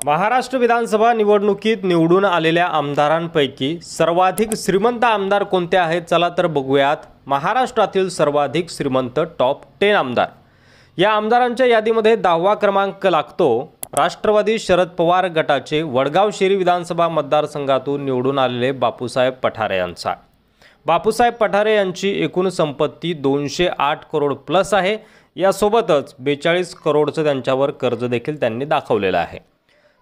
महाराष्ट्र विधानसभा निवडणुकीत निवडून आलेल्या आमदारांपैकी सर्वाधिक श्रीमंत आमदार कोणते आहेत? चला तर बघूयात. महाराष्ट्रातील सर्वाधिक श्रीमंत टॉप 10 आमदार. या आमदारांच्या यादीमध्ये 10वा क्रमांक लागतो राष्ट्रवादी शरद पवार गटाचे वडगाव शेरी विधानसभा मतदारसंघातून निवडून आलेले बापूसाहेब पठारे यांचा. बापूसाहेब पठारे यांची एकूण संपत्ती 208 करोड प्लस आहे. यासोबतच 42 करोडचं त्यांच्यावर कर्ज देखील त्यांनी दाखवलेलं आहे.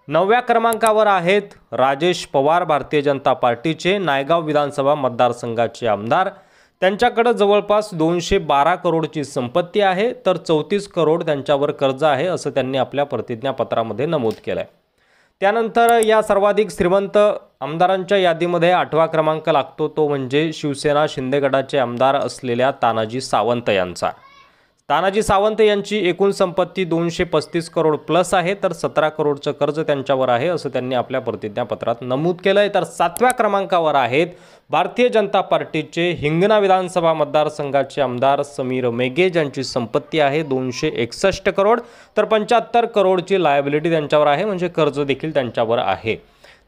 9व्या क्रमांकावर आहेत राजेश पवार, भारतीय जनता पार्टीचे नायगाव विधानसभा मतदारसंघाचे आमदार. त्यांच्याकडे जवळपास 212 करोडची संपत्ती आहे, तर 34 करोड त्यांच्यावर कर्ज आहे असं त्यांनी आपल्या प्रतिज्ञापत्रामध्ये नमूद केलं आहे. त्यानंतर या सर्वाधिक श्रीमंत आमदारांच्या यादीमध्ये 8वा क्रमांक लागतो, तो म्हणजे शिवसेना शिंदे गटाचे आमदार असलेल्या तानाजी सावंत यांचा. तानाजी सावंत यांची एकूण संपत्ती 235 करोड प्लस आहे, तर 17 करोडचं कर्ज त्यांच्यावर आहे असं त्यांनी आपल्या प्रतिज्ञापत्रात नमूद केलं आहे. तर 7व्या क्रमांकावर आहेत भारतीय जनता पार्टीचे हिंगणा विधानसभा मतदारसंघाचे आमदार समीर मेघे, ज्यांची संपत्ती आहे 261 करोड, तर 75 करोडची लायबिलिटी त्यांच्यावर आहे, म्हणजे कर्ज देखील त्यांच्यावर आहे.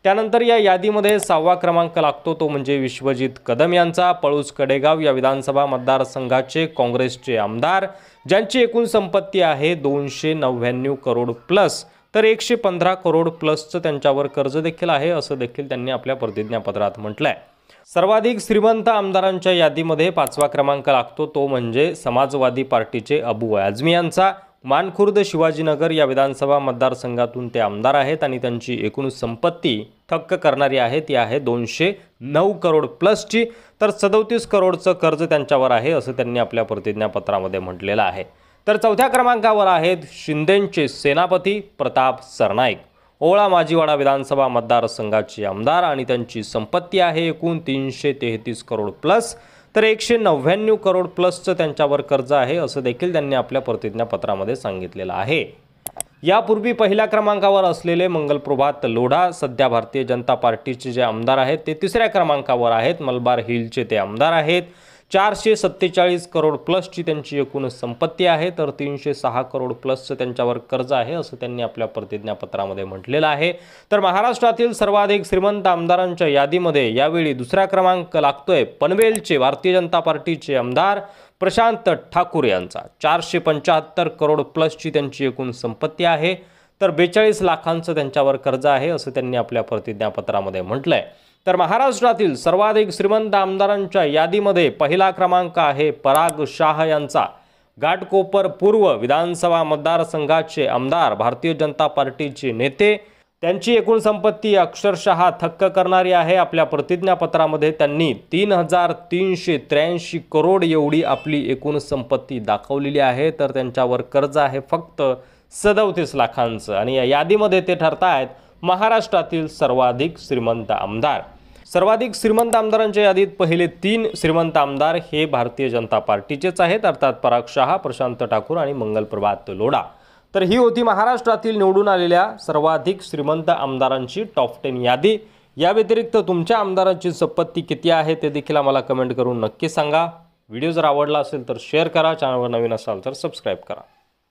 त्यानंतर या यादीमध्ये 6वा क्रमांक लागतो, तो म्हणजे विश्वजित कदम यांचा. पळूस कडेगाव या विधानसभा मतदारसंघाचे काँग्रेसचे आमदार, ज्यांची एकूण संपत्ती आहे 299 करोड प्लस, तर 115 करोड प्लसचं त्यांच्यावर कर्ज देखील आहे असं देखील त्यांनी आपल्या प्रतिज्ञापत्रात म्हटलं आहे. सर्वाधिक श्रीमंत आमदारांच्या यादीमध्ये 5वा क्रमांक लागतो, तो म्हणजे समाजवादी पार्टीचे अबू आझमी यांचा. मानखुर्द शिवाजीनगर या विधानसभा मतदारसंघातून ते आमदार आहेत आणि त्यांची एकूण संपत्ती थक्क करणारी आहे, ती आहे 209 करोड प्लसची, तर 37 करोडचं कर्ज त्यांच्यावर आहे असं त्यांनी आपल्या प्रतिज्ञापत्रामध्ये म्हटलेलं आहे. तर 4थ्या क्रमांकावर आहेत शिंदेंचे सेनापती प्रताप सरनाईक, ओळा माजीवाडा विधानसभा मतदारसंघाचे आमदार आणि त्यांची संपत्ती आहे एकूण 333 करोड प्लस, तर 199 करोड प्लसचं त्यांच्यावर कर्ज आहे असं देखील त्यांनी आपल्या प्रतिज्ञापत्रामध्ये सांगितलेलं आहे. यापूर्वी पहिल्या क्रमांकावर असलेले मंगलप्रभात लोढा सध्या भारतीय जनता पार्टीचे जे आमदार आहेत ते 3ऱ्या क्रमांकावर आहेत. मलबार हिलचे ते आमदार आहेत. 447 करोड प्लसची त्यांची एकूण संपत्ती आहे, तर 306 करोड प्लसचं त्यांच्यावर कर्ज आहे असं त्यांनी आपल्या प्रतिज्ञापत्रामध्ये म्हटलेलं आहे. तर महाराष्ट्रातील सर्वाधिक श्रीमंत आमदारांच्या यादीमध्ये यावेळी 2रा क्रमांक लागतोय पनवेलचे भारतीय जनता पार्टीचे आमदार प्रशांत ठाकूर यांचा. 475 करोड प्लसची त्यांची एकूण संपत्ती आहे, तर 42 लाखांचं त्यांच्यावर कर्ज आहे असं त्यांनी आपल्या प्रतिज्ञापत्रामध्ये म्हटलंय. तर महाराष्ट्रातील सर्वाधिक श्रीमंत आमदारांच्या यादीमध्ये पहिला क्रमांक आहे पराग शाह यांचा. घाटकोपर पूर्व विधानसभा मतदारसंघाचे आमदार, भारतीय जनता पार्टीचे नेते. त्यांची एकूण संपत्ती अक्षरशः थक्क करणारी आहे. आपल्या प्रतिज्ञापत्रामध्ये त्यांनी 3383 करोड एवढी आपली एकूण संपत्ती दाखवलेली आहे, तर त्यांच्यावर कर्ज आहे फक्त 37 लाखांचं. आणि या यादीमध्ये ते ठरतायत महाराष्ट्रातील सर्वाधिक श्रीमंत आमदार. सर्वाधिक श्रीमंत आमदारांच्या यादीत पहिले 3 श्रीमंत आमदार हे भारतीय जनता पार्टीचेच आहेत, अर्थात पराग शाह, प्रशांत ठाकूर आणि मंगलप्रभात लोढा. तर ही होती महाराष्ट्रातील निवडून आलेल्या सर्वाधिक श्रीमंत आमदारांची टॉप 10 यादी. या व्यतिरिक्त तुमच्या आमदारांची संपत्ती किती आहे ते देखील आम्हाला कमेंट करून नक्की सांगा. व्हिडिओ जर आवडला असेल तर शेअर करा, चॅनलवर नवीन असाल तर सबस्क्राईब करा.